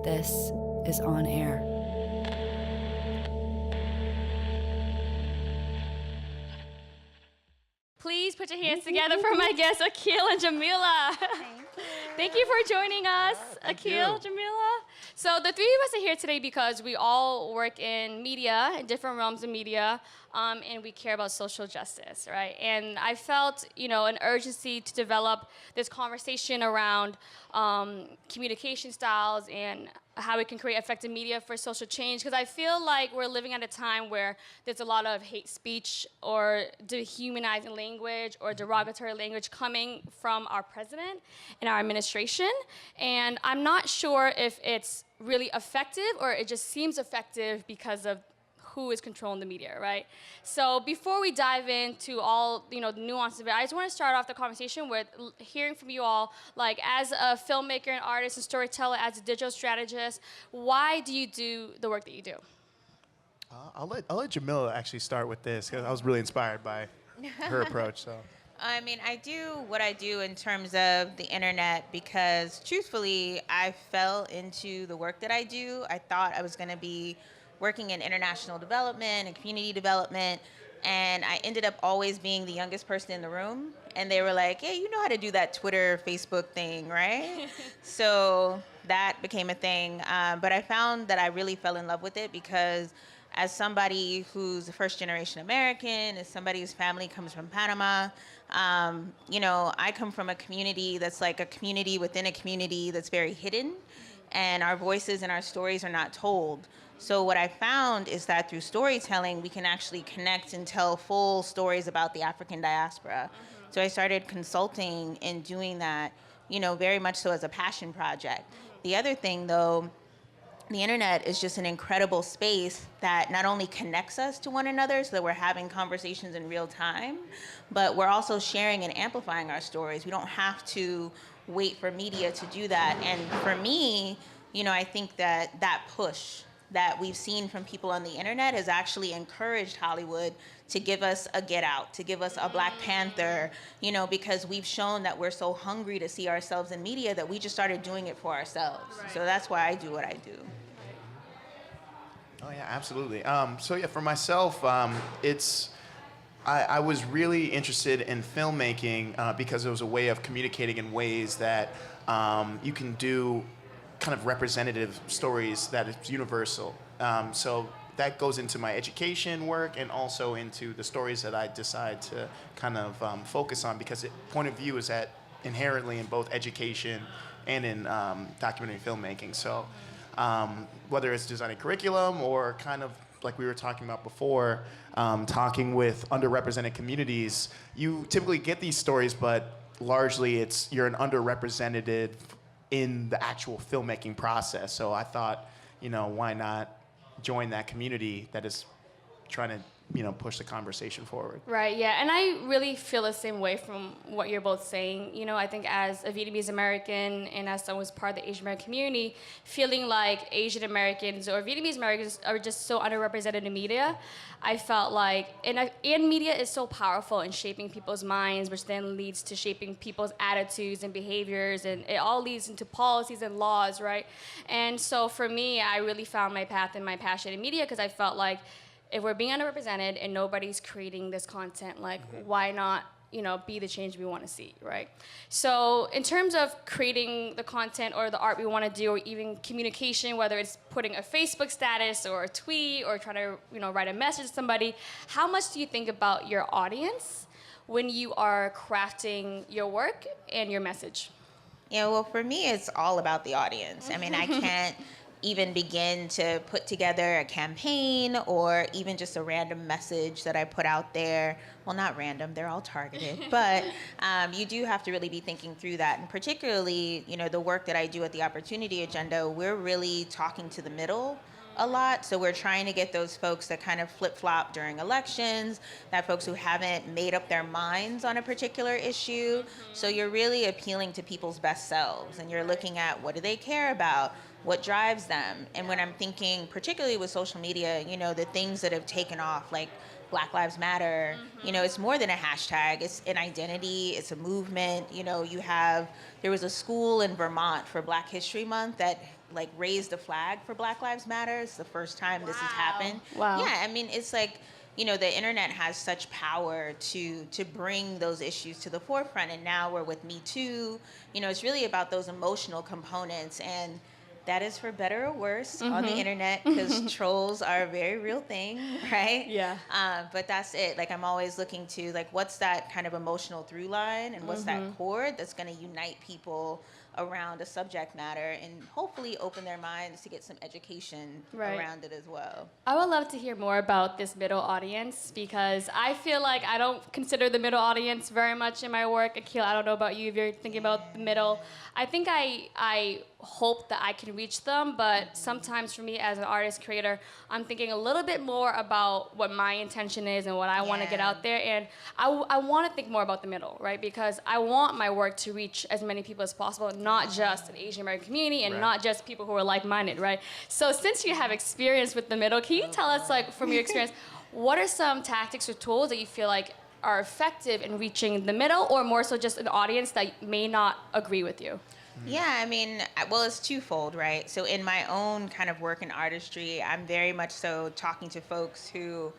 This is On Air. Please put your hands together for my guests, Akil and Jamila. Thank you for joining us, Akil, Jamila. So the three of us are here today because we all work in media, in different realms of media, and we care about social justice, right? And I felt, an urgency to develop this conversation around communication styles and how we can create effective media for social change, because I feel like we're living at a time where there's a lot of hate speech or dehumanizing language or derogatory language coming from our president and our administration. And I'm not sure if it's really effective or it just seems effective because of who is controlling the media, right? So before we dive into all the nuances of it, I just want to start off the conversation with hearing from you all, like as a filmmaker and artist and storyteller, as a digital strategist, why do you do the work that you do? I'll let Jamila actually start with this because I was really inspired by her approach. So. I mean, I do what I do in terms of the internet because, truthfully, I fell into the work that I do. I thought I was going to be working in international development and community development, and I ended up always being the youngest person in the room. And they were like, "Hey, you know how to do that Twitter, Facebook thing, right?" So that became a thing. But I found that I really fell in love with it because as somebody who's a first-generation American, as somebody whose family comes from Panama, I come from a community that's like a community within a community that's very hidden, and our voices and our stories are not told. So what I found is that through storytelling, we can actually connect and tell full stories about the African diaspora. So I started consulting and doing that, very much so as a passion project. The other thing, though, the internet is just an incredible space that not only connects us to one another so that we're having conversations in real time, but we're also sharing and amplifying our stories. We don't have to wait for media to do that. And for me, I think that push that we've seen from people on the internet has actually encouraged Hollywood to give us a Get Out, to give us a Black Panther, because we've shown that we're so hungry to see ourselves in media that we just started doing it for ourselves. Right. So that's why I do what I do. Oh yeah, absolutely. For myself, I was really interested in filmmaking because it was a way of communicating in ways that you can do kind of representative stories that is universal. So that goes into my education work and also into the stories that I decide to kind of focus on, because point of view is that inherently in both education and in documentary filmmaking. So whether it's designing curriculum or kind of like we were talking about before, talking with underrepresented communities, you typically get these stories, but largely you're an underrepresented in the actual filmmaking process. So I thought, why not join that community that is trying to, push the conversation forward. Right, yeah, and I really feel the same way from what you're both saying. I think as a Vietnamese American and as someone who's part of the Asian American community, feeling like Asian Americans or Vietnamese Americans are just so underrepresented in media, I felt like, and media is so powerful in shaping people's minds, which then leads to shaping people's attitudes and behaviors, and it all leads into policies and laws, right? And so for me, I really found my path and my passion in media because I felt like if we're being underrepresented and nobody's creating this content, like why not, be the change we want to see, right? So in terms of creating the content or the art we want to do, or even communication, whether it's putting a Facebook status or a tweet or trying to, write a message to somebody, how much do you think about your audience when you are crafting your work and your message? Yeah, well, for me, it's all about the audience. I mean, I can't even begin to put together a campaign or even just a random message that I put out there. Well, not random, they're all targeted, but you do have to really be thinking through that. And particularly, the work that I do at the Opportunity Agenda, we're really talking to the middle a lot. So we're trying to get those folks that kind of flip-flop during elections, that folks who haven't made up their minds on a particular issue. So you're really appealing to people's best selves, and you're looking at what do they care about, what drives them. And when I'm thinking, particularly with social media, the things that have taken off, like Black Lives Matter. You know, it's more than a hashtag. It's an identity. It's a movement. You know, there was a school in Vermont for Black History Month that like raised a flag for Black Lives Matter. It's the first time this has happened. Wow. Yeah, I mean, it's like, you know, the internet has such power to bring those issues to the forefront. And now we're with Me Too. You know, it's really about those emotional components. And that is for better or worse on the internet, because trolls are a very real thing, right? Yeah. But that's it. Like, I'm always looking to, like, what's that kind of emotional through line, and what's that chord that's going to unite people around a subject matter and hopefully open their minds to get some education around it as well. I would love to hear more about this middle audience, because I feel like I don't consider the middle audience very much in my work. Akil, I don't know about you if you're thinking about the middle. I think I hope that I can reach them, but sometimes for me as an artist creator, I'm thinking a little bit more about what my intention is and what I want to get out there. And I want to think more about the middle, right? Because I want my work to reach as many people as possible, not just an Asian American community and not just people who are like-minded, right? So since you have experience with the middle, can you tell us, like, from your experience, what are some tactics or tools that you feel like are effective in reaching the middle, or more so just an audience that may not agree with you? Yeah, I mean, well, it's twofold, right? So in my own kind of work in artistry, I'm very much so talking to folks who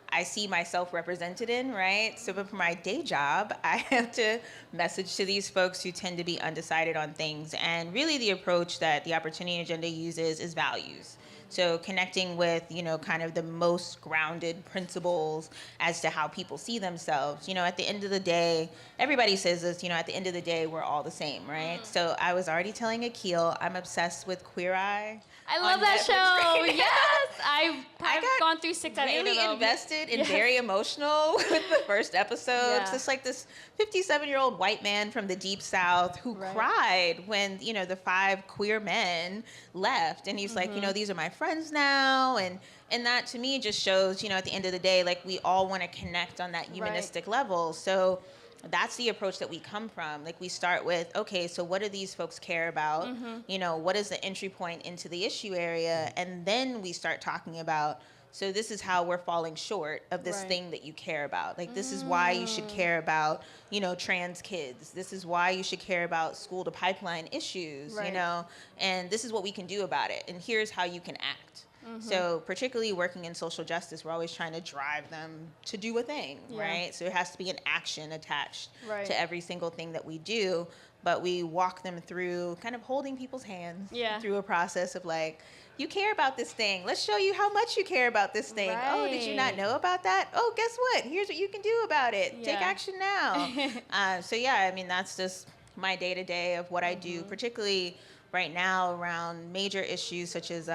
I see myself represented in, right? So but for my day job, I have to message to these folks who tend to be undecided on things. And really the approach that the Opportunity Agenda uses is values. So connecting with, you know, kind of the most grounded principles as to how people see themselves. You know, at the end of the day, everybody says this, you know, at the end of the day, we're all the same, right? So I was already telling Akil, I'm obsessed with Queer Eye. I love that Netflix show. right now. Yes, I've got gone through 6 out of 8 of them. Really invested and very emotional with the first episode. Yeah. It's like this 57-year-old white man from the Deep South who cried when, you know, the 5 queer men left. And he's like, you know, these are my friends now. And that to me just shows, you know, at the end of the day, like, we all want to connect on that humanistic level. So that's the approach that we come from. Like, we start with, okay, so what do these folks care about? You know, what is the entry point into the issue area? And then we start talking about, so this is how we're falling short of this thing that you care about. Like, this is why you should care about, you know, trans kids. This is why you should care about school to pipeline issues, you know, and this is what we can do about it. And here's how you can act. So particularly working in social justice, we're always trying to drive them to do a thing, right? So there has to be an action attached to every single thing that we do, but we walk them through kind of holding people's hands through a process of like, you care about this thing. Let's show you how much you care about this thing. Oh, did you not know about that? Oh, guess what? Here's what you can do about it. Take action now. So yeah, I mean, that's just my day-to-day of what I do, particularly right now around major issues such as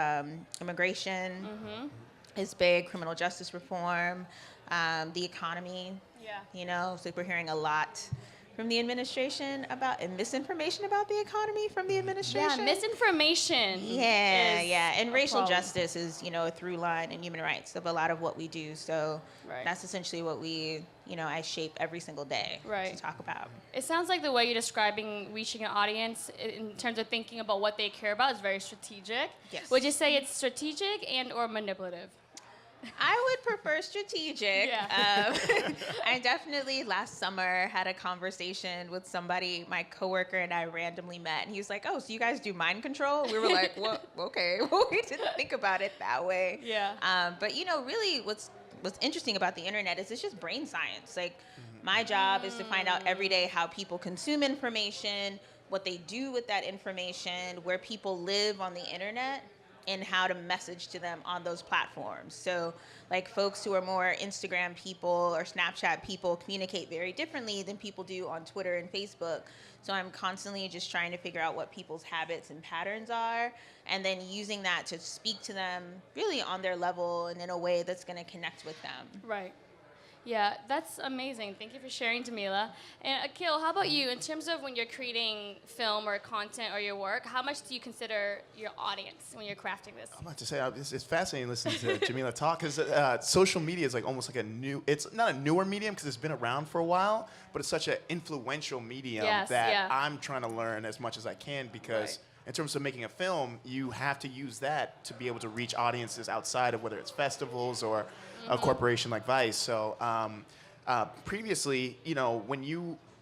immigration is big, criminal justice reform, the economy. You know, so we're hearing a lot from the administration about, and misinformation about the economy from the administration. Yeah, misinformation. Yeah. And racial justice is, you know, a through line in human rights of a lot of what we do. So that's essentially what we, you know, I shape every single day to talk about. It sounds like the way you're describing reaching an audience in terms of thinking about what they care about is very strategic. Yes. Would you say it's strategic and or manipulative? I would prefer strategic. I definitely last summer had a conversation with somebody, my coworker and I randomly met, and he was like, oh, so you guys do mind control? We were like, well, okay. Well, we didn't think about it that way. But, you know, really what's interesting about the internet is it's just brain science. Like, my job is to find out every day how people consume information, what they do with that information, where people live on the internet, and how to message to them on those platforms. So like folks who are more Instagram people or Snapchat people communicate very differently than people do on Twitter and Facebook. So I'm constantly just trying to figure out what people's habits and patterns are, and then using that to speak to them really on their level and in a way that's gonna connect with them. Right. Yeah, that's amazing. Thank you for sharing, Jamila. And Akil, how about you? In terms of when you're creating film or content or your work, how much do you consider your audience when you're crafting this? I'm about to say, it's fascinating listening to Jamila talk, because social media is like almost like it's not a newer medium because it's been around for a while, but it's such an influential medium that I'm trying to learn as much as I can, because in terms of making a film, you have to use that to be able to reach audiences outside of whether it's festivals or a corporation like Vice. So previously, you know,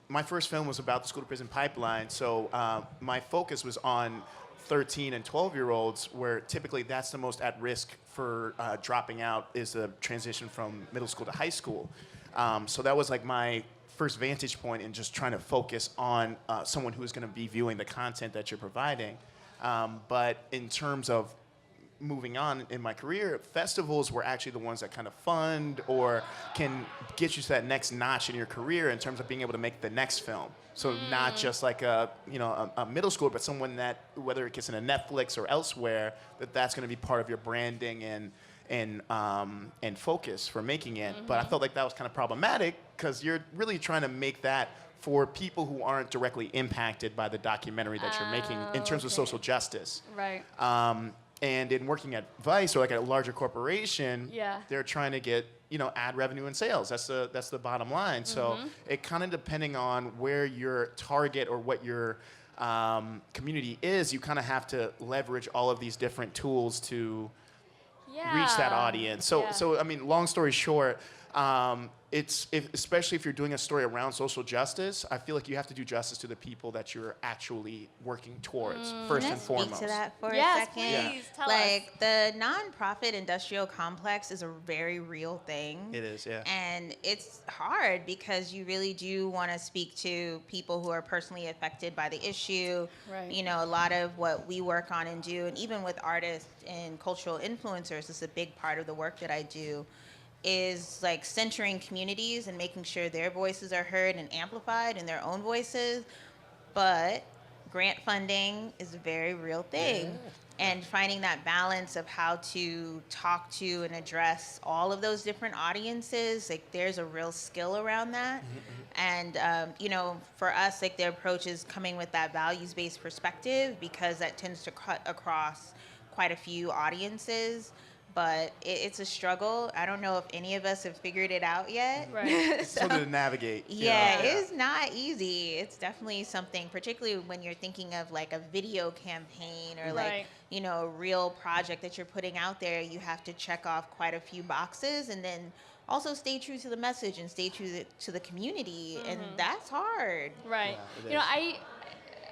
my first film was about the school to prison pipeline. So my focus was on 13 and 12-year-olds, where typically that's the most at risk for dropping out, is the transition from middle school to high school. So that was like my first vantage point in just trying to focus on someone who's going to be viewing the content that you're providing. But in terms of moving on in my career, festivals were actually the ones that kind of fund or can get you to that next notch in your career in terms of being able to make the next film. So not just like a middle school, but someone that, whether it gets into Netflix or elsewhere, that's going to be part of your branding and focus for making it. But I felt like that was kind of problematic because you're really trying to make that for people who aren't directly impacted by the documentary that you're making in terms of social justice. Right. And in working at Vice or like at a larger corporation, they're trying to get, you know, ad revenue and sales. That's the bottom line. So it kind of, depending on where your target or what your community is, you kind of have to leverage all of these different tools to reach that audience. So I mean, long story short, especially if you're doing a story around social justice, I feel like you have to do justice to the people that you're actually working towards, first and foremost. Speak to that for a Yes, second? please, tell Like, the nonprofit industrial complex is a very real thing. It is, yeah. And it's hard because you really do want to speak to people who are personally affected by the issue. Right. You know, a lot of what we work on and do, and even with artists and cultural influencers, is a big part of the work that I do, is like centering communities and making sure their voices are heard and amplified in their own voices. But grant funding is a very real thing. And finding that balance of how to talk to and address all of those different audiences, like there's a real skill around that. And, you know, for us, like the approach is coming with that values-based perspective, because that tends to cut across quite a few audiences. But it's a struggle. I don't know if any of us have figured it out yet. Right. It's something to navigate. Yeah, it's not easy. It's definitely something, particularly when you're thinking of like a video campaign or like, you know, a real project that you're putting out there. You have to check off quite a few boxes and then also stay true to the message and stay true to the community. And that's hard. Right. Yeah, You know,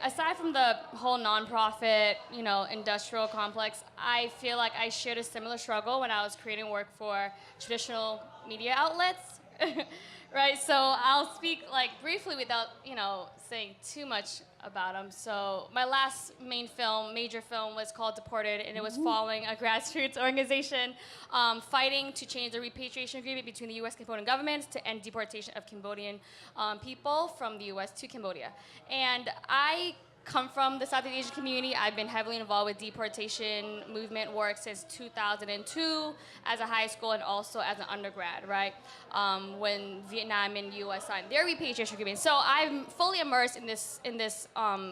aside from the whole nonprofit, you know, industrial complex, I feel like I shared a similar struggle when I was creating work for traditional media outlets, right? So I'll speak like briefly without, you know, saying too much about them. So my last major film was called Deported, and it was following a grassroots organization fighting to change the repatriation agreement between the U.S. Cambodian governments to end deportation of Cambodian people from the U.S. to Cambodia. And I come from the Southeast Asian community. I've been heavily involved with deportation movement work since 2002 as a high school and also as an undergrad, right? When Vietnam and U.S. signed their repatriation agreement. So I'm fully immersed in this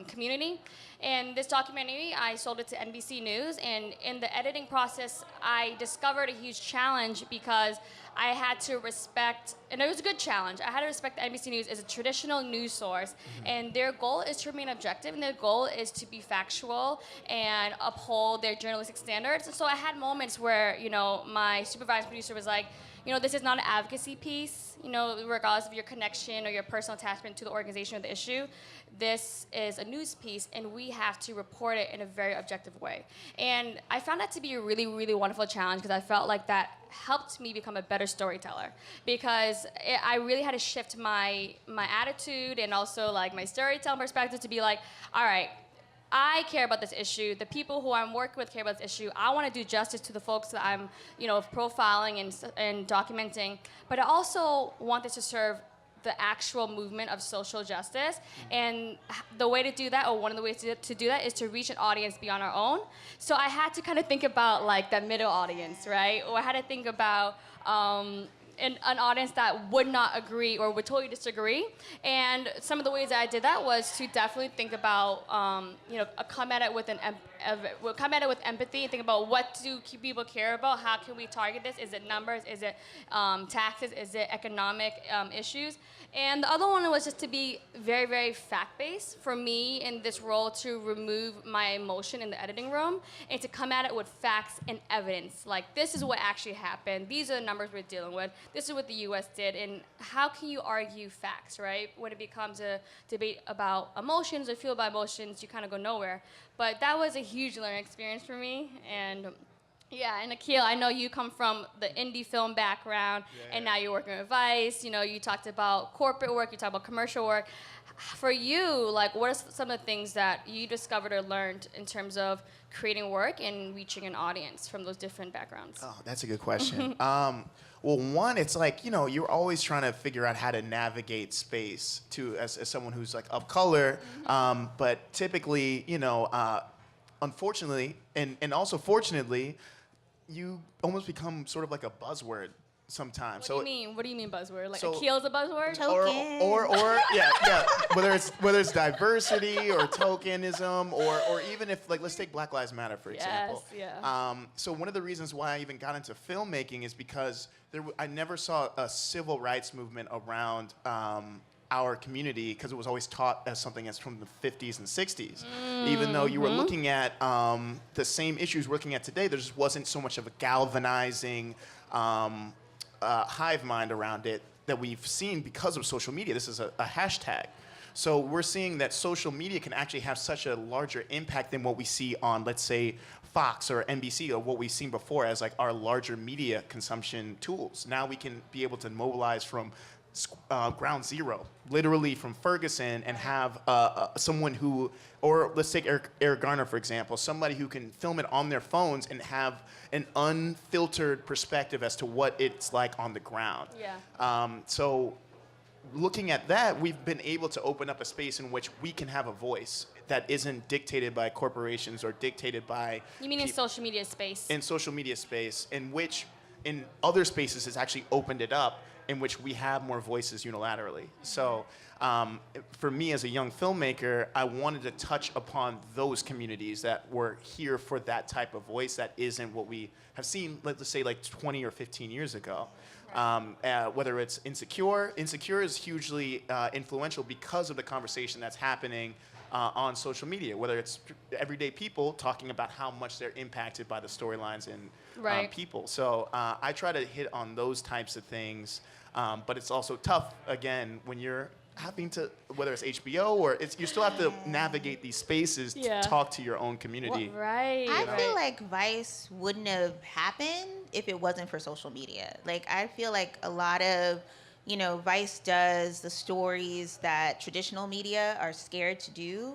community. And this documentary, I sold it to NBC News, and in the editing process, I discovered a huge challenge because I had to respect, and it was a good challenge, I had to respect that NBC News as a traditional news source, and their goal is to remain objective, and their goal is to be factual and uphold their journalistic standards. And so I had moments where, you know, my supervising producer was like, you know, this is not an advocacy piece, you know, regardless of your connection or your personal attachment to the organization or the issue. This is a news piece, and we have to report it in a very objective way. And I found that to be a really, really wonderful challenge because I felt like that helped me become a better storyteller, because I really had to shift my attitude and also like my storytelling perspective to be like, all right, I care about this issue. The people who I'm working with care about this issue. I want to do justice to the folks that I'm, you know, profiling and documenting. But I also want this to serve the actual movement of social justice. And the way to do that, or one of the ways to do that, is to reach an audience beyond our own. So I had to kind of think about like that middle audience, right? Or I had to think about an audience that would not agree or would totally disagree. And some of the ways that I did that was to definitely think about, you know, come at it with empathy, and think about what do people care about, how can we target this? Is it numbers? Is it taxes? Is it economic issues? And the other one was just to be very, very fact-based for me in this role, to remove my emotion in the editing room and to come at it with facts and evidence. Like, this is what actually happened. These are the numbers we're dealing with. This is what the U.S. did. And how can you argue facts, right? When it becomes a debate about emotions or feel about emotions, you kind of go nowhere. But that was a huge learning experience for me. And yeah, and Akil, I know you come from the indie film background, and now you're working with Vice. You know, you talked about corporate work, you talked about commercial work. For you, like, what are some of the things that you discovered or learned in terms of creating work and reaching an audience from those different backgrounds? Oh, that's a good question. Well, one, it's like, you know, you're always trying to figure out how to navigate space too, as someone who's like of color. But typically, you know, unfortunately, and also fortunately, you almost become sort of like a buzzword sometimes. What do you mean? What do you mean buzzword? Like, so- Akil's a buzzword? or yeah, whether it's diversity or tokenism, or even if, like, let's take Black Lives Matter for example. So one of the reasons why I even got into filmmaking is because I never saw a civil rights movement around our community, because it was always taught as something that's from the 50s and 60s. Even though you were looking at the same issues we're looking at today, there just wasn't so much of a galvanizing hive mind around it that we've seen because of social media. This is a hashtag. So we're seeing that social media can actually have such a larger impact than what we see on, let's say, Fox or NBC, or what we've seen before as like our larger media consumption tools. Now we can be able to mobilize from ground zero, literally from Ferguson, and have someone who, or let's take Eric Garner, for example, somebody who can film it on their phones and have an unfiltered perspective as to what it's like on the ground. So looking at that, we've been able to open up a space in which we can have a voice that isn't dictated by corporations or dictated by... You mean in social media space? In social media space, in which in other spaces has actually opened it up, in which we have more voices unilaterally. So for me as a young filmmaker, I wanted to touch upon those communities that were here for that type of voice that isn't what we have seen, let's say, like 20 or 15 years ago. Whether it's Insecure. Insecure is hugely influential because of the conversation that's happening on social media, whether it's everyday people talking about how much they're impacted by the storylines and people. So I try to hit on those types of things, but it's also tough, again, when you're having to, whether it's HBO or you still have to navigate these spaces to talk to your own community. I feel like Vice wouldn't have happened if it wasn't for social media. Like, I feel like a lot of, you know, Vice does the stories that traditional media are scared to do.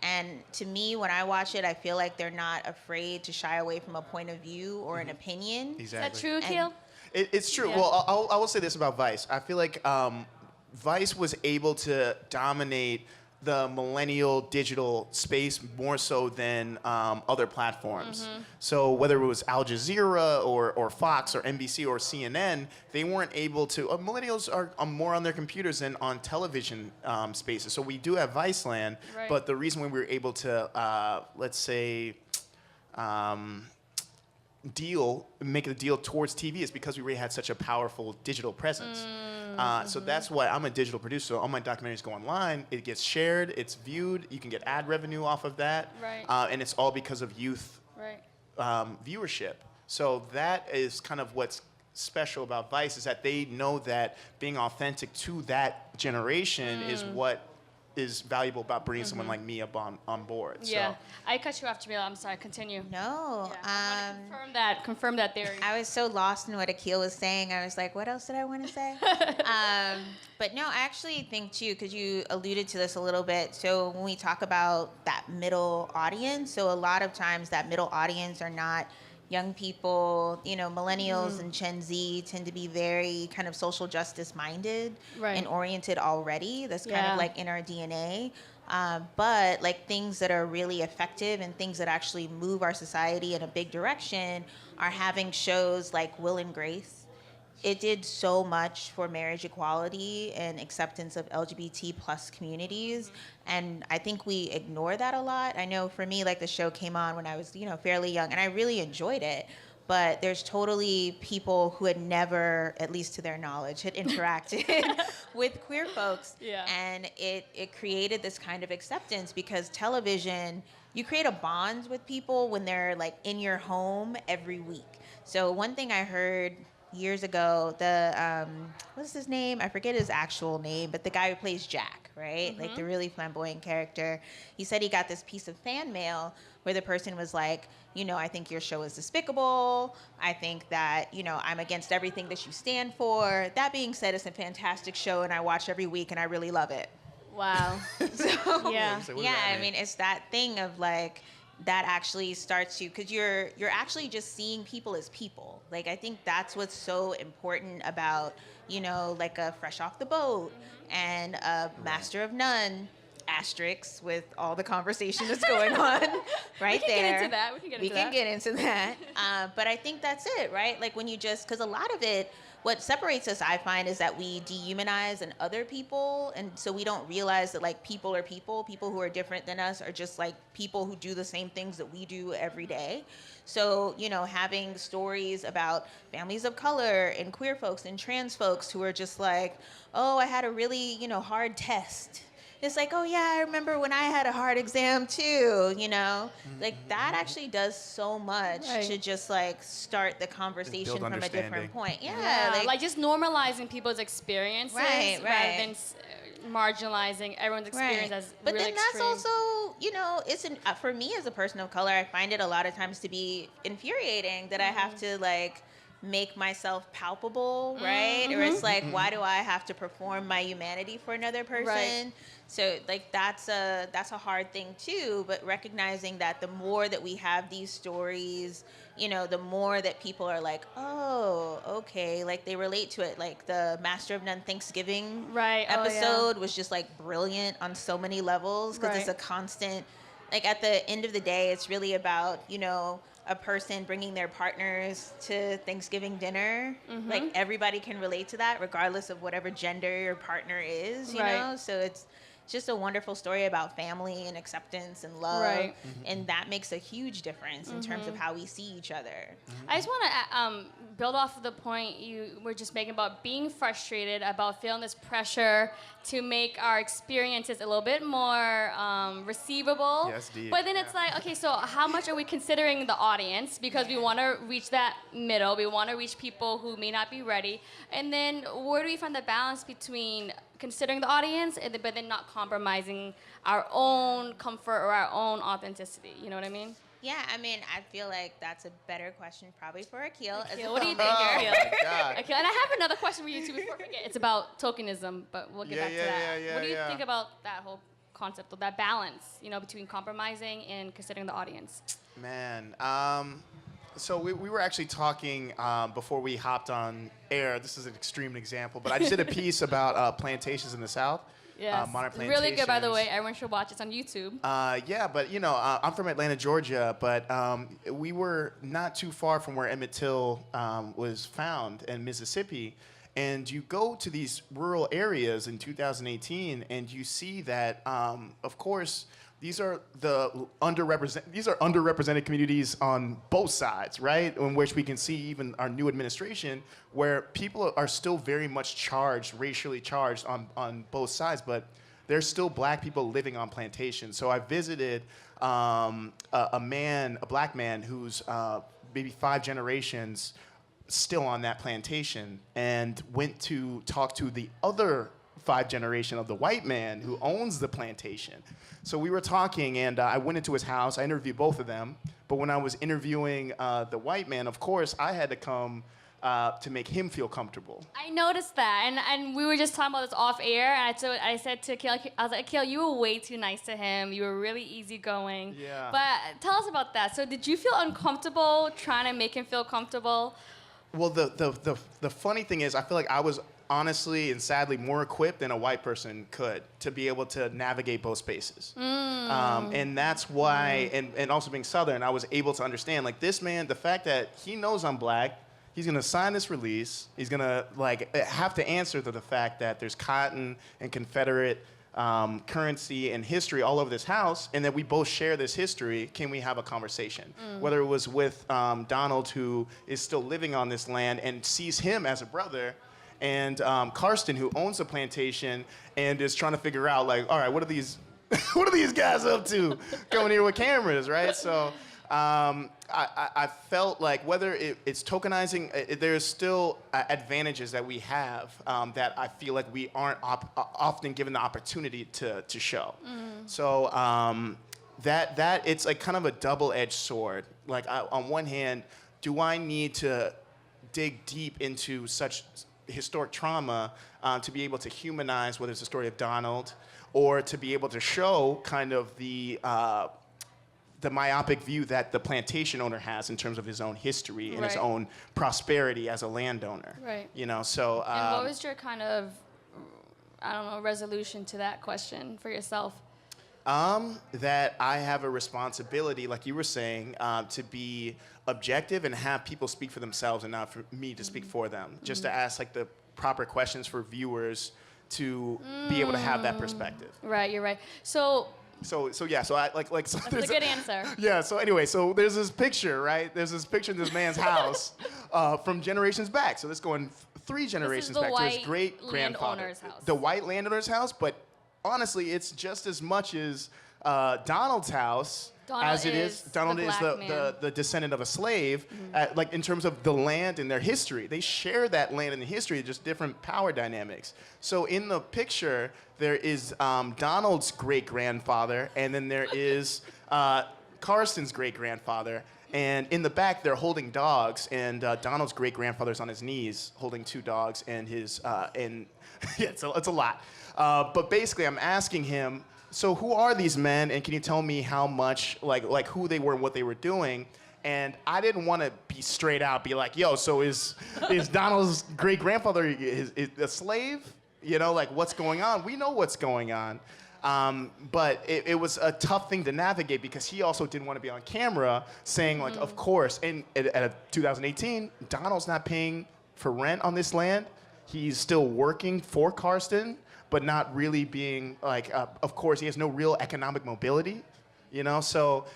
And to me, when I watch it, I feel like they're not afraid to shy away from a point of view or an opinion. Exactly. Is that true, Akil? It's true. Yeah. Well, I will say this about Vice. I feel like Vice was able to dominate the millennial digital space more so than other platforms. So whether it was Al Jazeera or Fox or NBC or CNN, they weren't able to. Millennials are more on their computers than on television spaces. So we do have Viceland, but the reason why we were able to, let's say, make a deal towards TV is because we already had such a powerful digital presence. So that's why I'm a digital producer. So all my documentaries go online. It gets shared. It's viewed. You can get ad revenue off of that. And it's all because of youth viewership. So that is kind of what's special about Vice, is that they know that being authentic to that generation is what is valuable about bringing someone like me up on board. Yeah. So. I cut you off, Jamila. I'm sorry. Continue. No. Confirm that theory. I was so lost in what Akil was saying. I was like, what else did I want to say? But no, I actually think, too, because you alluded to this a little bit. So when we talk about that middle audience, so a lot of times that middle audience are not young people, you know, millennials and Gen Z tend to be very kind of social justice minded and oriented already. That's kind of like in our DNA. But like things that are really effective and things that actually move our society in a big direction are having shows like Will and Grace. It did so much for marriage equality and acceptance of LGBT plus communities. And I think we ignore that a lot. I know for me, like the show came on when I was, you know, fairly young and I really enjoyed it. but there's totally people who had never, at least to their knowledge, had interacted with queer folks. Yeah. And it created this kind of acceptance because television, you create a bond with people when they're like in your home every week. So one thing I heard years ago, what's his name? I forget his actual name, but the guy who plays Jack, right? Like the really flamboyant character. He said he got this piece of fan mail where the person was like, I think your show is despicable. I think that, I'm against everything that you stand for. That being said, it's a fantastic show and I watch every week and I really love it. Wow. So, Yeah. So what does yeah, that I mean? mean, it's that thing of like, that actually starts to, because you're actually just seeing people as people. Like, I think that's what's so important about, like a Fresh Off the Boat and a Master of None, asterisks with all the conversation that's going on right We can there. get into that. We can get into that. But I think that's it, right? Like when you because a lot of it, what separates us, I find, is that we dehumanize and other people, and so we don't realize that like people are people. People who are different than us are just like people who do the same things that we do every day. So, having stories about families of color and queer folks and trans folks who are just like, oh, I had a really, hard test. It's like, oh yeah, I remember when I had a hard exam too, Like that actually does so much to just like start the conversation from a different point. Yeah, like just normalizing people's experiences Right. rather than marginalizing everyone's experience as But really then that's extreme. also, it's for me as a person of color, I find it a lot of times to be infuriating that I have to like make myself palpable, right? Or it's like, why do I have to perform my humanity for another person? Right. So like that's a hard thing too, but recognizing that the more that we have these stories, the more that people are like, oh, okay, like they relate to it. Like the Master of None Thanksgiving episode was just like brilliant on so many levels because it's a constant, like at the end of the day, it's really about, a person bringing their partners to Thanksgiving dinner. Like everybody can relate to that regardless of whatever gender your partner is, you know? So it's just a wonderful story about family and acceptance and love. And that makes a huge difference in terms of how we see each other. I just want to build off of the point you were just making about being frustrated, about feeling this pressure to make our experiences a little bit more receivable. Yes, deep. But then it's like, okay, so how much are we considering the audience? Because we want to reach that middle. We want to reach people who may not be ready. And then where do we find the balance between considering the audience, but then not compromising our own comfort or our own authenticity? You know what I mean? Yeah, I mean, I feel like that's a better question probably for Akil. Akil, what do you think, Akil? Okay, and I have another question for you too before I forget. It's about tokenism, but we'll get back to that. What do you think about that whole concept of that balance, between compromising and considering the audience? Man, so we were actually talking before we hopped on air. This is an extreme example, but I just did a piece about plantations in the South. Yes. Modern plantations. Really good, by the way. Everyone should watch it. It's on YouTube. Yeah, but I'm from Atlanta, Georgia, but we were not too far from where Emmett Till was found in Mississippi. And you go to these rural areas in 2018, and you see that, of course, these are underrepresented communities on both sides, right? In which we can see even our new administration, where people are still very much racially charged on both sides, but there's still black people living on plantations. So I visited a black man who's maybe 5 generations still on that plantation, and went to talk to the other 5 generation of the white man who owns the plantation. So we were talking, and I went into his house. I interviewed both of them. But when I was interviewing the white man, of course, I had to come to make him feel comfortable. I noticed that, and we were just talking about this off air, and I said to Akil, I was like, Akil, you were way too nice to him. You were really easygoing. Yeah. But tell us about that. So did you feel uncomfortable trying to make him feel comfortable? Well, the funny thing is, I feel like I was honestly and sadly more equipped than a white person could to be able to navigate both spaces. And that's why, and also being Southern, I was able to understand, like, this man, the fact that he knows I'm black, he's gonna sign this release, he's gonna have to answer to the fact that there's cotton and Confederate currency and history all over this house, and that we both share this history. Can we have a conversation? Whether it was with Donald, who is still living on this land and sees him as a brother, and Karsten, who owns the plantation and is trying to figure out, like, all right, what are these what are these guys up to coming here with cameras, right? So I felt like whether it's tokenizing, there's still advantages that we have that I feel like we aren't often given the opportunity to show. So that it's like kind of a double-edged sword. Like on one hand, do I need to dig deep into such historic trauma to be able to humanize whether it's the story of Donald, or to be able to show kind of the myopic view that the plantation owner has in terms of his own history and his own prosperity as a landowner. Right. You know, so. And what was your kind of, I don't know, resolution to that question for yourself? That I have a responsibility, like you were saying, to be objective and have people speak for themselves and not for me to speak for them. Just to ask like the proper questions for viewers to be able to have that perspective. Right, you're right. So yeah, so I like so that's a good answer. Yeah, so anyway, so there's this picture, right? There's this picture in this man's house from generations back. So this going 3 generations back to his great grandfather. Landowner's house. The white landowner's house, but honestly, it's just as much as Donald's house as it is. Donald is the descendant of a slave, like in terms of the land and their history. They share that land and the history, just different power dynamics. So in the picture, there is Donald's great-grandfather, and then there is Karsten's great-grandfather. And in the back, they're holding dogs, and Donald's great-grandfather's on his knees holding 2 dogs, and his, and yeah, it's a lot. But basically, I'm asking him, so who are these men, and can you tell me how much, like who they were and what they were doing? And I didn't want to be straight out, be like, yo, so is Donald's great-grandfather is a slave? You know, like, what's going on? We know what's going on. But it was a tough thing to navigate because he also didn't want to be on camera saying, like, of course, and at 2018, Donald's not paying for rent on this land. He's still working for Karsten, but not really being like, of course, he has no real economic mobility, you know? So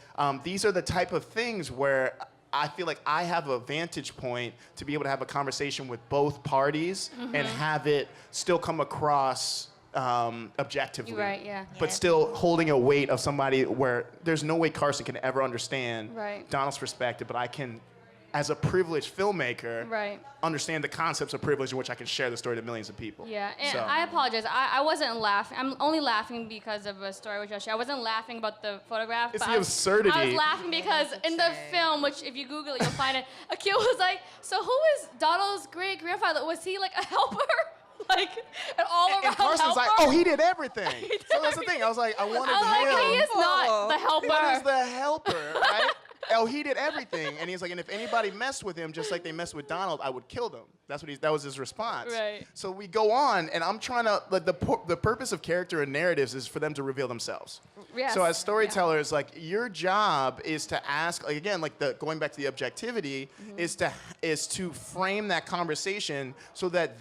these are the type of things where I feel like I have a vantage point to be able to have a conversation with both parties and have it still come across objectively. Right, yeah. But still holding a weight of somebody where there's no way Karsten can ever understand Donald's perspective, but I can, as a privileged filmmaker, understand the concepts of privilege in which I can share the story to millions of people. Yeah, and I apologize. I wasn't laughing. I'm only laughing because of a story which I'll share. I wasn't laughing about the photograph. It's the absurdity. I was laughing because in the film, which if you Google it, you'll find it, Akil was like, so who is Donald's great-grandfather? Was he like a helper? Like, an all-around and Carson's helper? like, oh, he did everything. So that's the thing. I was like, I wanted him. He is not the helper. What is the helper, right? Oh, he did everything. And he's like, and if anybody messed with him, just like they messed with Donald, I would kill them. That was his response. Right. So we go on, and I'm trying to, like, the purpose of character and narratives is for them to reveal themselves. Yes. So as storytellers, like, your job is to ask, like, again, like going back to the objectivity, is to frame that conversation so that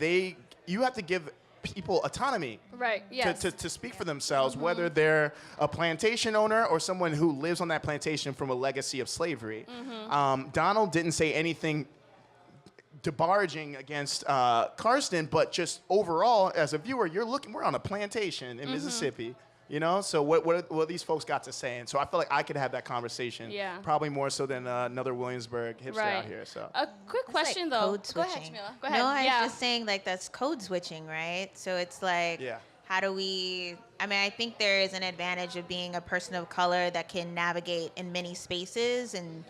you have to give people autonomy to speak for themselves, whether they're a plantation owner or someone who lives on that plantation from a legacy of slavery. Donald didn't say anything debarging against Karsten, but just overall, as a viewer, we're on a plantation in Mississippi. You know, so what these folks got to say, and so I feel like I could have that conversation, probably more so than another Williamsburg hipster out here. So a quick question like though. Code Go ahead, switching. Jamila. Go ahead. No, I was just saying like that's code switching, right? So it's like, how do we? I mean, I think there is an advantage of being a person of color that can navigate in many spaces and.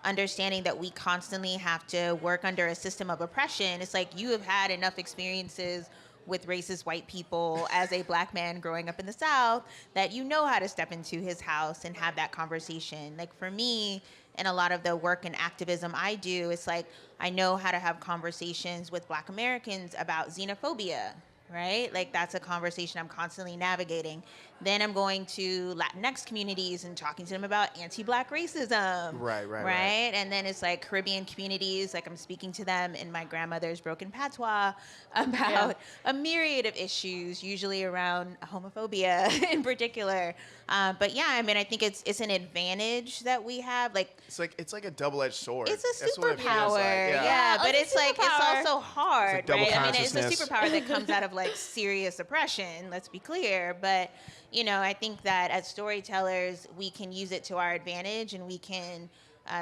Understanding that we constantly have to work under a system of oppression. It's like you have had enough experiences with racist white people as a black man growing up in the South that you know how to step into his house and have that conversation. Like for me, and a lot of the work and activism I do, it's like I know how to have conversations with Black Americans about xenophobia, right? Like that's a conversation I'm constantly navigating. Then I'm going to Latinx communities and talking to them about anti-Black racism. Right. And then it's like Caribbean communities, like I'm speaking to them in my grandmother's broken patois about a myriad of issues, usually around homophobia in particular. But yeah, I mean, I think it's an advantage that we have. Like It's like a double-edged sword. it's a That's what it feels superpower, like. yeah. But It's it's a like it's superpower. also hard, It's like double right? I mean, it's a consciousness. superpower that comes out of like serious oppression. Let's be clear, but you know, I think that as storytellers, we can use it to our advantage, and we can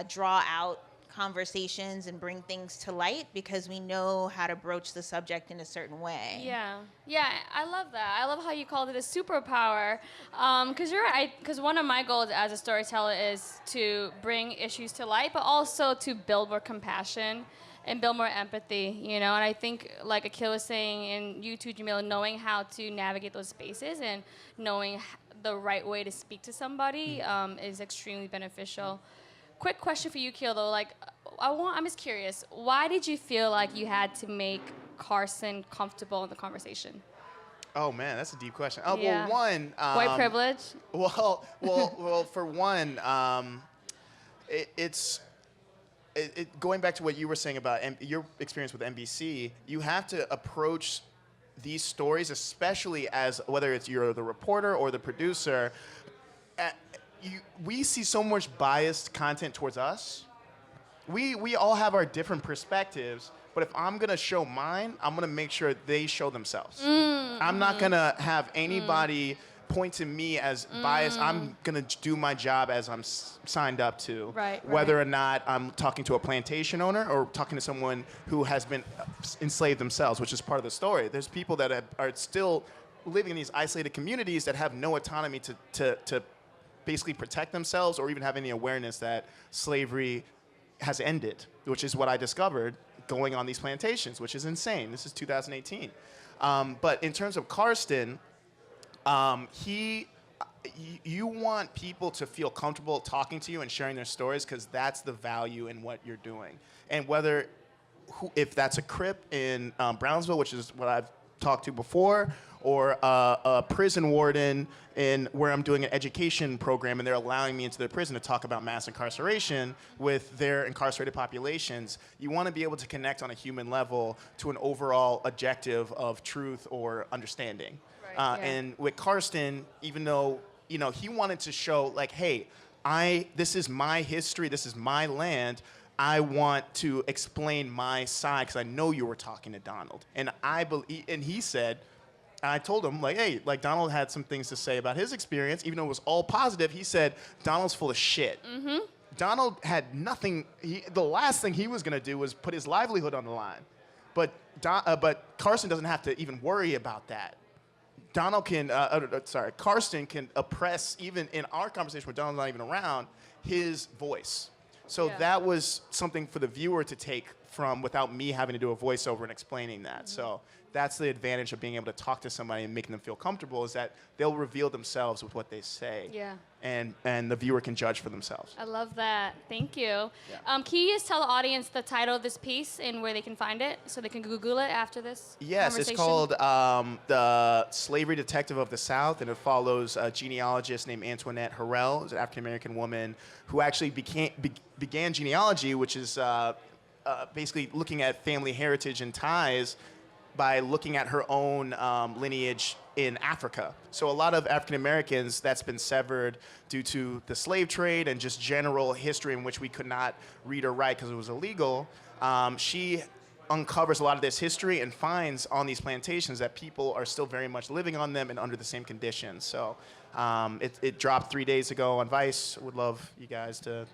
draw out conversations and bring things to light because we know how to broach the subject in a certain way. Yeah, I love that. I love how you called it a superpower. Because you're right. Because one of my goals as a storyteller is to bring issues to light, but also to build more compassion and build more empathy. You know, and I think, like Akil was saying, and you too, Jamila, knowing how to navigate those spaces and knowing the right way to speak to somebody is extremely beneficial. Quick question for you, Akil, though. Like, I'm just curious. Why did you feel like you had to make Carson comfortable in the conversation? Oh man, that's a deep question. Oh Yeah. well, one. White privilege? Well. For one, it's going back to what you were saying about your experience with NBC. You have to approach these stories, especially as whether it's you're the reporter or the producer. We see so much biased content towards us. We all have our different perspectives, but if I'm gonna show mine, I'm gonna make sure they show themselves. I'm not gonna have anybody point to me as biased. I'm gonna do my job as I'm signed up to. Whether or not I'm talking to a plantation owner or talking to someone who has been enslaved themselves, which is part of the story. There's people that are still living in these isolated communities that have no autonomy to basically protect themselves or even have any awareness that slavery has ended, which is what I discovered going on these plantations, which is insane. This is 2018. But in terms of Karsten, you want people to feel comfortable talking to you and sharing their stories because that's the value in what you're doing. And if that's a Crip in Brownsville, which is what I've talked to before, or a prison warden where I'm doing an education program and they're allowing me into their prison to talk about mass incarceration with their incarcerated populations, you want to be able to connect on a human level to an overall objective of truth or understanding. And with Karsten, even though he wanted to show like, hey, this is my history, this is my land. I want to explain my side because I know you were talking to Donald, and he said. And I told him, like, hey, like, Donald had some things to say about his experience, even though it was all positive. He said, Donald's full of shit. Donald had nothing. The last thing he was going to do was put his livelihood on the line. But Karsten doesn't have to even worry about that. Karsten can oppress, even in our conversation where Donald's not even around, his voice. So that was something for the viewer to take from without me having to do a voiceover and explaining that. So that's the advantage of being able to talk to somebody and making them feel comfortable is that they'll reveal themselves with what they say. And the viewer can judge for themselves. I love that. Thank you. Can you just tell the audience the title of this piece and where they can find it so they can Google it after this Yes, it's called The Slavery Detective of the South, and it follows a genealogist named Antoinette Harrell, who's an African-American woman who actually began genealogy, which is basically looking at family heritage and ties by looking at her own lineage in Africa. So a lot of African Americans that's been severed due to the slave trade and just general history in which we could not read or write because it was illegal. She uncovers a lot of this history and finds on these plantations that people are still very much living on them and under the same conditions. So it dropped 3 days ago on Vice. Would love you guys to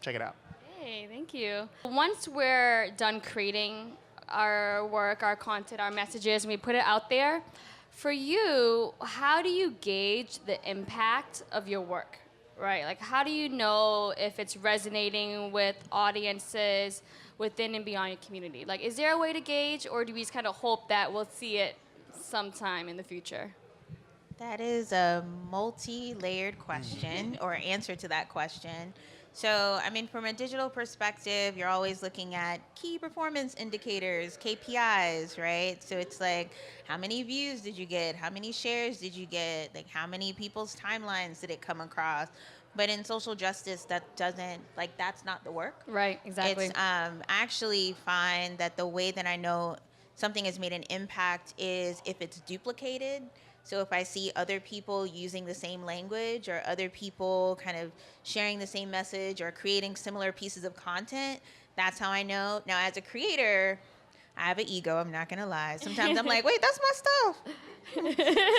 check it out. Hey, thank you. Once we're done creating our work, our content, our messages, and we put it out there, for you, how do you gauge the impact of your work, right? Like, how do you know if it's resonating with audiences within and beyond your community? Like, is there a way to gauge, or do we just kind of hope that we'll see it sometime in the future? That is a multi-layered question or answer to that question. So, I mean, from a digital perspective, you're always looking at key performance indicators, KPIs, right? So it's like, how many views did you get? How many shares did you get? Like, how many people's timelines did it come across? But in social justice, that doesn't, like, that's not the work. Right, exactly. It's I actually find that the way that I know something has made an impact is if it's duplicated. So if I see other people using the same language or other people kind of sharing the same message or creating similar pieces of content, that's how I know. Now, as a creator, I have an ego, I'm not gonna lie. Sometimes I'm like, wait, that's my stuff.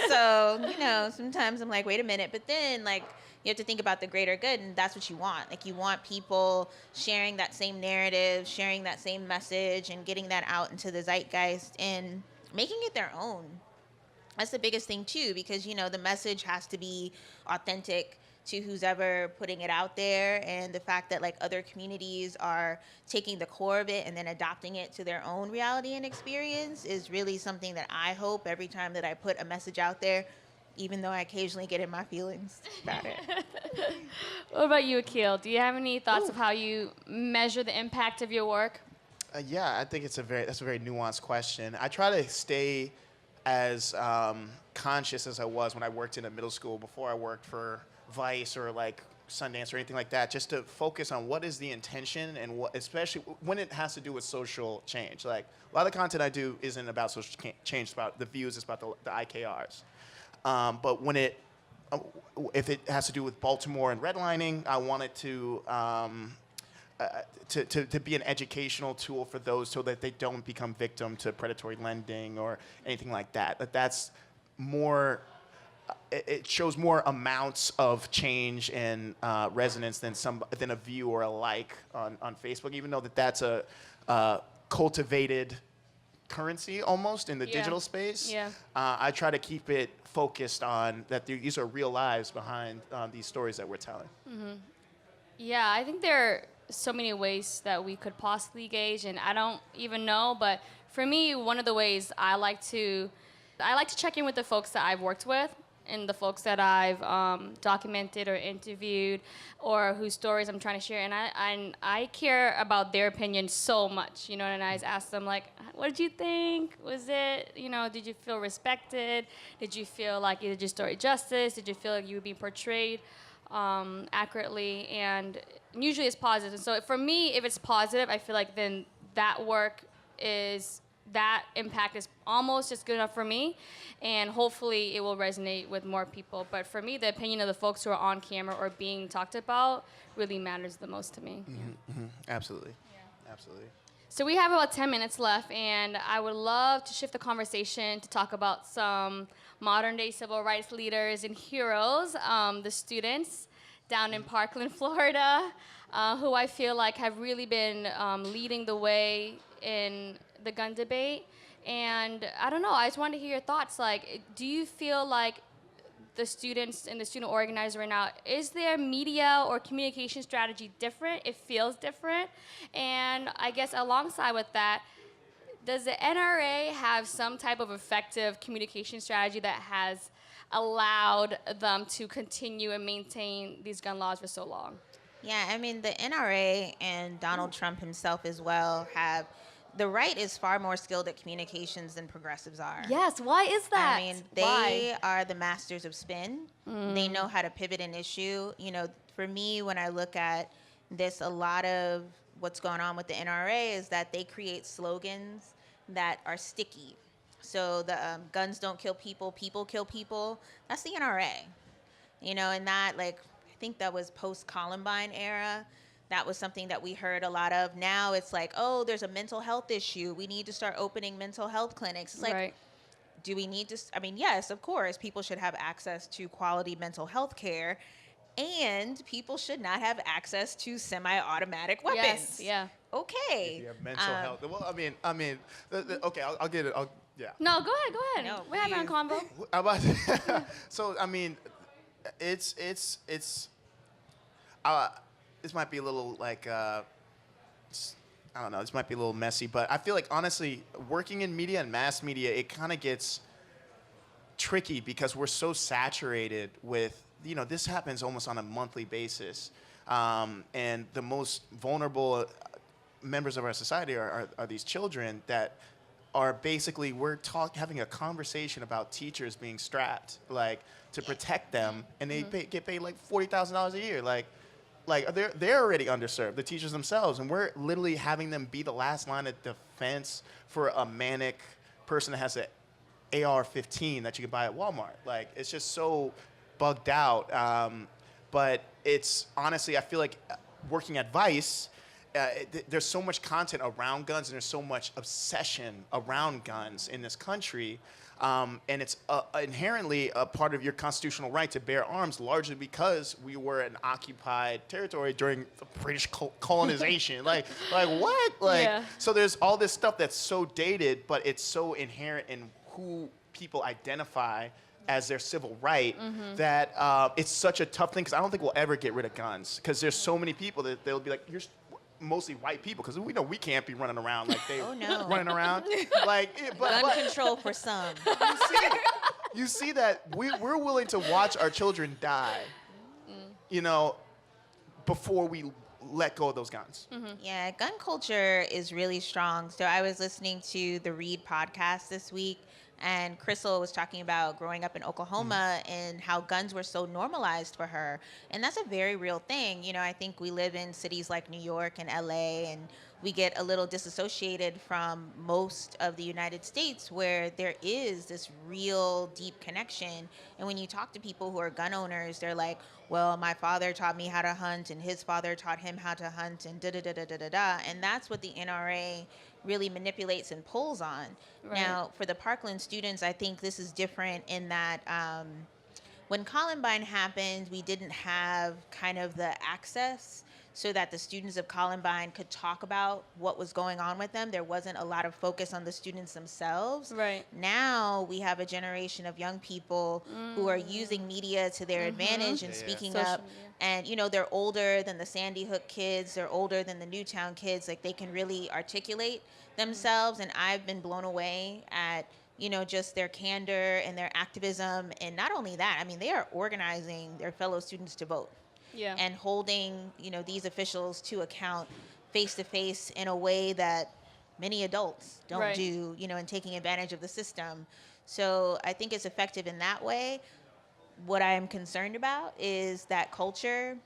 So, you know, sometimes I'm like, wait a minute. But then, like, you have to think about the greater good, and that's what you want. Like, you want people sharing that same narrative, sharing that same message, and getting that out into the zeitgeist and making it their own. That's the biggest thing too, because, you know, the message has to be authentic to who's ever putting it out there, and the fact that like other communities are taking the core of it and then adopting it to their own reality and experience is really something that I hope every time that I put a message out there, even though I occasionally get in my feelings about it. What about you, Akil? Do you have any thoughts of how you measure the impact of your work? Yeah, I think that's a very nuanced question. I try to stay as conscious as I was when I worked in a middle school before I worked for Vice or like Sundance or anything like that, just to focus on what is the intention and what, especially when it has to do with social change. Like, a lot of the content I do isn't about social change, it's about the views, it's about the IKRs. But when if it has to do with Baltimore and redlining, I want it to be an educational tool for those so that they don't become victim to predatory lending or anything like that. That's more, it shows more amounts of change and resonance than a view or a like on Facebook, even though that's a cultivated currency almost in the digital space. Yeah. I try to keep it focused on that these are real lives behind these stories that we're telling. Mm-hmm. Yeah, I think there are so many ways that we could possibly gauge, and I don't even know, but for me, one of the ways I like to check in with the folks that I've worked with and the folks that I've documented or interviewed or whose stories I'm trying to share, and I care about their opinion so much, you know, and I always ask them, like, what did you think? Was it, you know, did you feel respected? Did you feel like you did your story justice? Did you feel like you were being portrayed accurately? And usually it's positive. So for me, if it's positive, I feel like then that impact is almost just good enough for me, and hopefully it will resonate with more people. But for me, the opinion of the folks who are on camera or being talked about really matters the most to me. Mm-hmm, mm-hmm. Absolutely. Yeah. Absolutely. So we have about 10 minutes left, and I would love to shift the conversation to talk about some modern-day civil rights leaders and heroes, the students down in Parkland, Florida, who I feel like have really been leading the way in the gun debate. And I don't know, I just wanted to hear your thoughts. Like, do you feel like the students and the student organizer right now, is their media or communication strategy different? It feels different. And I guess alongside with that, does the NRA have some type of effective communication strategy that has allowed them to continue and maintain these gun laws for so long? Yeah, I mean, the NRA and Donald Trump himself as well have, the right is far more skilled at communications than progressives are. Yes, why is that? I mean, they are the masters of spin. They know how to pivot an issue. You know, for me, when I look at this, a lot of what's going on with the NRA is that they create slogans that are sticky. So the guns don't kill people, people kill people. That's the NRA. You know, and that, like, I think that was post-Columbine era. That was something that we heard a lot of. Now it's like, oh, there's a mental health issue. We need to start opening mental health clinics. It's like, right. Do we need to? I mean, yes, of course, people should have access to quality mental health care, and people should not have access to semi-automatic weapons. Yes, yeah. Okay. If you have mental health. Well, I mean, okay, I'll get it. Yeah. No, go ahead. No, We're having a convo. How about so, I mean, it's this might be a little like, I don't know, this might be a little messy, but I feel like, honestly, working in media and mass media, it kind of gets tricky because we're so saturated with, you know, this happens almost on a monthly basis. And the most vulnerable members of our society are these children that are basically, having a conversation about teachers being strapped, like, to protect them, and they get paid like $40,000 a year. Like they're already underserved, the teachers themselves, and we're literally having them be the last line of defense for a manic person that has an AR-15 that you can buy at Walmart. Like, it's just so bugged out. But it's honestly, I feel like working at Vice, there's so much content around guns, and there's so much obsession around guns in this country. And it's inherently a part of your constitutional right to bear arms, largely because we were an occupied territory during the British colonization. like what? So there's all this stuff that's so dated, but it's so inherent in who people identify as their civil right that it's such a tough thing, because I don't think we'll ever get rid of guns, because there's so many people that they'll be like, you're mostly white people, because we know we can't be running around like they running around. Gun control for some. You see that we're willing to watch our children die, before we let go of those guns. Yeah, gun culture is really strong. So I was listening to the Read podcast this week, and Crystal was talking about growing up in Oklahoma and how guns were so normalized for her. And that's a very real thing. I think we live in cities like New York and LA, and we get a little disassociated from most of the United States, where there is this real deep connection. And when you talk to people who are gun owners, they're like, well, my father taught me how to hunt, and his father taught him how to hunt, and da-da-da-da-da-da. And that's what the NRA really manipulates and pulls on. Right. Now, for the Parkland students, I think this is different in that when Columbine happened, we didn't have kind of the access so that the students of Columbine could talk about what was going on with them. There wasn't a lot of focus on the students themselves. Right. Now we have a generation of young people who are using media to their advantage and speaking up. And, they're older than the Sandy Hook kids. They're older than the Newtown kids. Like, they can really articulate themselves. And I've been blown away at, just their candor and their activism. And not only that, I mean, they are organizing their fellow students to vote. Yeah. And holding, these officials to account face to face in a way that many adults don't do, and taking advantage of the system. So I think it's effective in that way. What I am concerned about is that culture,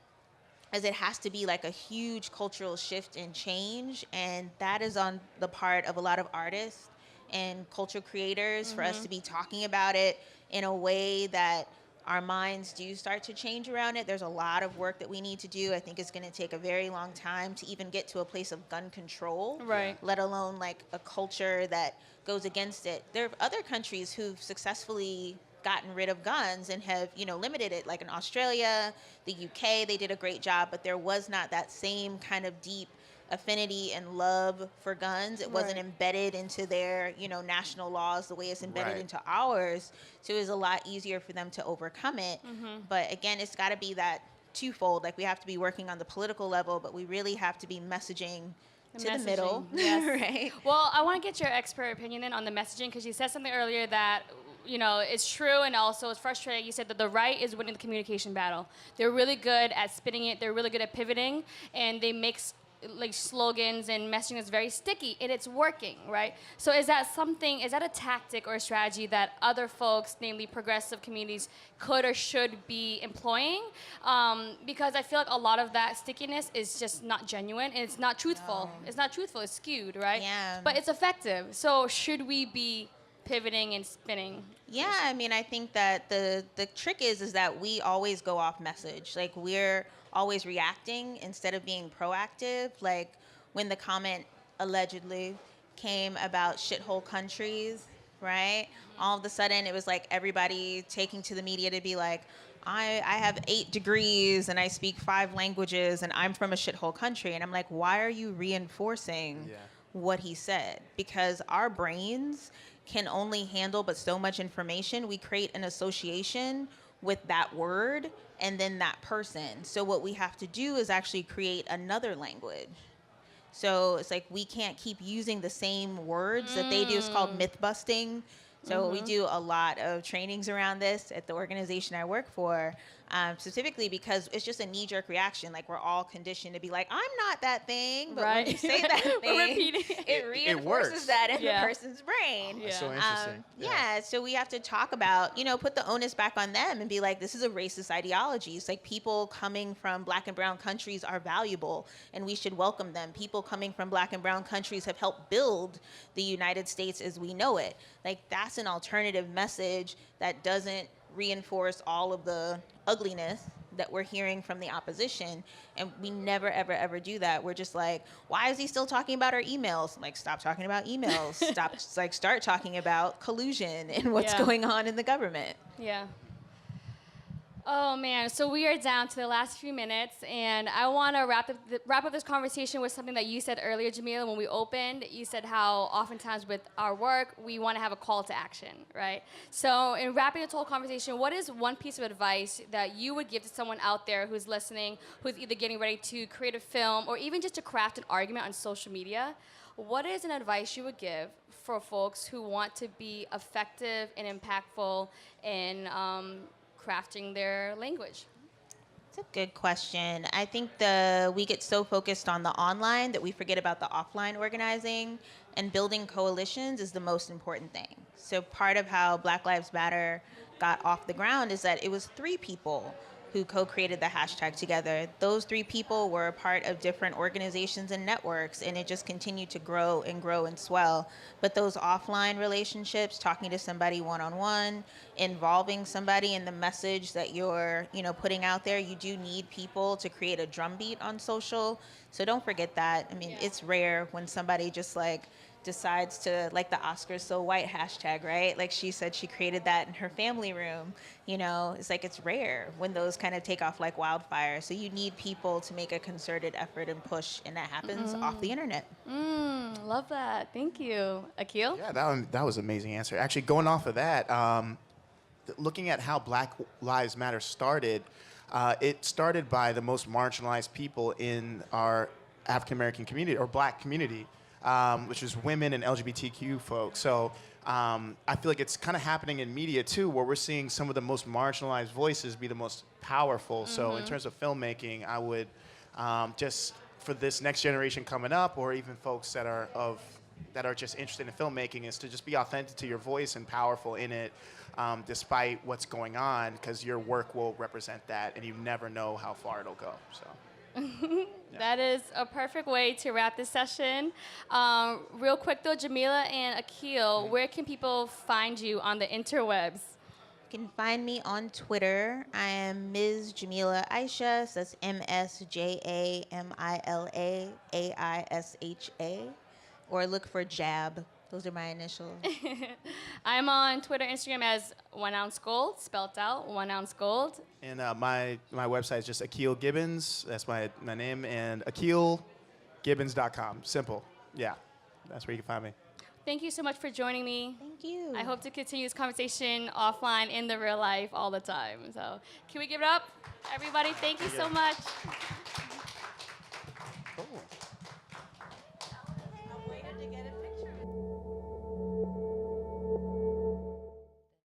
as it has to be like a huge cultural shift and change. And that is on the part of a lot of artists and culture creators for us to be talking about it in a way that our minds do start to change around it. There's a lot of work that we need to do. I think it's going to take a very long time to even get to a place of gun control, let alone like a culture that goes against it. There are other countries who've successfully gotten rid of guns and have, limited it. Like in Australia, the UK, they did a great job, but there was not that same kind of deep affinity and love for guns. It wasn't embedded into their, national laws the way it's embedded into ours. So it was a lot easier for them to overcome it. But again, it's got to be that twofold. Like, we have to be working on the political level, but we really have to be messaging to the middle. Yes. Right? Well, I want to get your expert opinion in on the messaging, because you said something earlier that it's true, and also it's frustrating. You said that the right is winning the communication battle. They're really good at spinning it. They're really good at pivoting, and they mix like slogans and messaging that's very sticky, and it's working, right? So is that a tactic or a strategy that other folks, namely progressive communities, could or should be employing? Because I feel like a lot of that stickiness is just not genuine, and it's not truthful. No. It's not truthful, it's skewed, right? Yeah. But it's effective. So should we be pivoting and spinning? Yeah, I mean, I think that the trick is that we always go off message. Like, we're always reacting instead of being proactive. Like, when the comment allegedly came about shithole countries, right? All of a sudden, it was like everybody taking to the media to be like, I have 8 degrees and I speak 5 languages and I'm from a shithole country. And I'm like, why are you reinforcing what he said? Because our brains can only handle but so much information. We create an association with that word and then that person. So what we have to do is actually create another language. So it's like, we can't keep using the same words that they do. It's called myth busting. So we do a lot of trainings around this at the organization I work for. specifically because it's just a knee-jerk reaction. Like, we're all conditioned to be like, I'm not that thing, but Right. when you say that We're thing, repeating it reinforces works. that in Yeah. the person's brain. That's so interesting. Yeah, so we have to talk about, put the onus back on them and be like, this is a racist ideology. It's like, people coming from Black and brown countries are valuable and we should welcome them. People coming from Black and brown countries have helped build the United States as we know it. Like, that's an alternative message that doesn't reinforce all of the ugliness that we're hearing from the opposition. And we never, ever, ever do that. We're just like, why is he still talking about our emails? Like, stop talking about emails. Start talking about collusion and what's going on in the government. Yeah. Oh man, so we are down to the last few minutes, and I want to wrap up this conversation with something that you said earlier, Jamila, when we opened. You said how oftentimes with our work, we want to have a call to action, right? So in wrapping this whole conversation, what is one piece of advice that you would give to someone out there who's listening, who's either getting ready to create a film or even just to craft an argument on social media? What is an advice you would give for folks who want to be effective and impactful in crafting their language? It's a good question. I think we get so focused on the online that we forget about the offline organizing, and building coalitions is the most important thing. So part of how Black Lives Matter got off the ground is that it was 3 people who co-created the hashtag together. Those 3 people were a part of different organizations and networks, and it just continued to grow and swell. But those offline relationships, talking to somebody one-on-one, involving somebody in the message that you're, putting out there, you do need people to create a drumbeat on social. So don't forget that. I mean, it's rare when somebody just decides to, like the Oscars so white hashtag, right? Like she said, she created that in her family room. It's like, it's rare when those kind of take off like wildfire. So you need people to make a concerted effort and push, and that happens off the internet. Love that. Thank you. Akil? Yeah, that was an amazing answer. Actually, going off of that, looking at how Black Lives Matter started, it started by the most marginalized people in our African American community or Black community, which is women and LGBTQ folks. So I feel like it's kind of happening in media too, where we're seeing some of the most marginalized voices be the most powerful. So in terms of filmmaking, I would just for this next generation coming up, or even folks that are just interested in filmmaking, is to just be authentic to your voice and powerful in it, despite what's going on, because your work will represent that, and you never know how far it'll go. So. That is a perfect way to wrap this session. Real quick though, Jamila and Akil, where can people find you on the interwebs? You can find me on Twitter. I am Ms. Jamila Aisha. So that's MSJAMILA or look for Jab. Those are my initials. I'm on Twitter, Instagram as 1 ounce gold, spelt out 1 ounce gold. And my website is just Akil Gibbons. That's my name, and AkilGibbons.com. Simple. Yeah, that's where you can find me. Thank you so much for joining me. Thank you. I hope to continue this conversation offline in the real life all the time. So can we give it up? Everybody, thank you so much. Cool. I waited to get it.